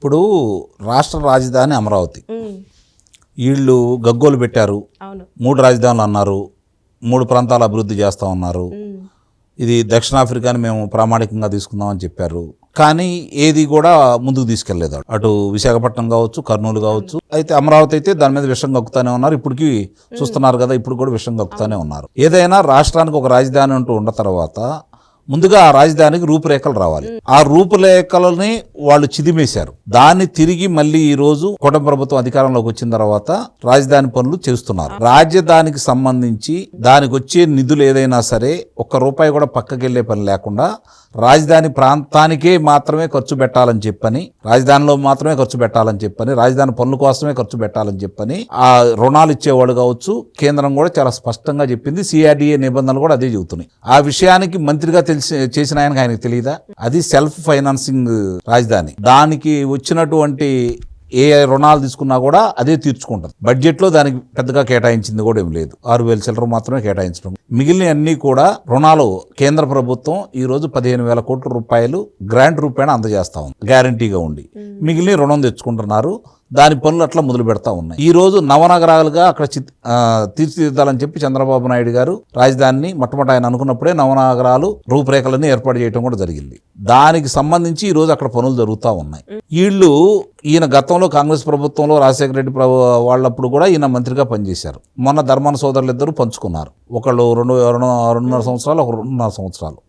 ఇప్పుడు రాష్ట్ర రాజధాని అమరావతి. వీళ్ళు గగ్గోలు పెట్టారు, 3 రాజధానులు అన్నారు, 3 ప్రాంతాల అభివృద్ధి చేస్తూ ఉన్నారు. ఇది దక్షిణాఫ్రికాని మేము ప్రామాణికంగా తీసుకుందామని చెప్పారు. కానీ ఏది కూడా ముందుకు తీసుకెళ్లేదు. అటు విశాఖపట్నం కావచ్చు, కర్నూలు కావచ్చు. అయితే అమరావతి అయితే దాని మీద విషం కక్కుతానే ఉన్నారు. ఇప్పటికీ చూస్తున్నారు కదా, ఇప్పుడు కూడా విషం కక్కుతానే ఉన్నారు. ఏదైనా రాష్ట్రానికి ఒక రాజధాని అంటూ ఉన్న తర్వాత ముందుగా ఆ రాజధానికి రూపురేఖలు రావాలి. ఆ రూపురేఖలని వాళ్ళు చిదిమేశారు. దాన్ని తిరిగి మళ్ళీ ఈ రోజు కూటమి ప్రభుత్వం అధికారంలోకి వచ్చిన తర్వాత రాజధాని పనులు చేస్తున్నారు. రాజధానికి సంబంధించి దానికి వచ్చే నిధులు ఏదైనా సరే ₹1 కూడా పక్కకెళ్లే పని లేకుండా రాజధాని ప్రాంతానికే మాత్రమే ఖర్చు పెట్టాలని చెప్పని, రాజధానిలో మాత్రమే ఖర్చు పెట్టాలని చెప్పని, రాజధాని పనుల కోసమే ఖర్చు పెట్టాలని చెప్పని ఆ రుణాలు ఇచ్చేవాడు కావచ్చు, కేంద్రం కూడా చాలా స్పష్టంగా చెప్పింది. సిఆర్డీఏ నిబంధనలు కూడా అదే చెబుతున్నాయి. ఆ విషయానికి మంత్రిగా చేసిన ఆయనకు తెలియదా? అది సెల్ఫ్ ఫైనాన్సింగ్ రాజధాని. దానికి వచ్చినటువంటి ఏ రుణాలు తీసుకున్నా కూడా అదే తీర్చుకుంటుంది. బడ్జెట్లో దానికి పెద్దగా కేటాయించింది కూడా ఏం లేదు. 6,000 చిల్లర మాత్రమే కేటాయించడం. మిగిలిన అన్ని కూడా రుణాలు కేంద్ర ప్రభుత్వం ఈ రోజు 15,000 కోట్ల రూపాయలు గ్రాంట్ రూపాయన అందజేస్తా ఉంది, గ్యారంటీగా ఉండి. మిగిలిన రుణం తెచ్చుకుంటున్నారు. దాని పనులు అట్లా మొదలు పెడతా ఉన్నాయి. ఈ రోజు నవనగరాలుగా అక్కడ తీర్చిదిద్దాలని చెప్పి చంద్రబాబు నాయుడు గారు రాజధానిని మొట్టమొదటి ఆయన అనుకున్నప్పుడే నవనగరాలు రూపురేఖలన్నీ ఏర్పాటు చేయడం కూడా జరిగింది. దానికి సంబంధించి ఈ రోజు అక్కడ పనులు జరుగుతూ ఉన్నాయి. ఈయన గతంలో కాంగ్రెస్ ప్రభుత్వంలో రాజశేఖర రెడ్డి వాళ్ళప్పుడు కూడా ఈయన మంత్రిగా పనిచేశారు. మొన్న ధర్మాన సోదరులు ఇద్దరు పంచుకున్నారు. ఒకళ్ళు 2.5 సంవత్సరాలు, ఒక 2.5 సంవత్సరాలు.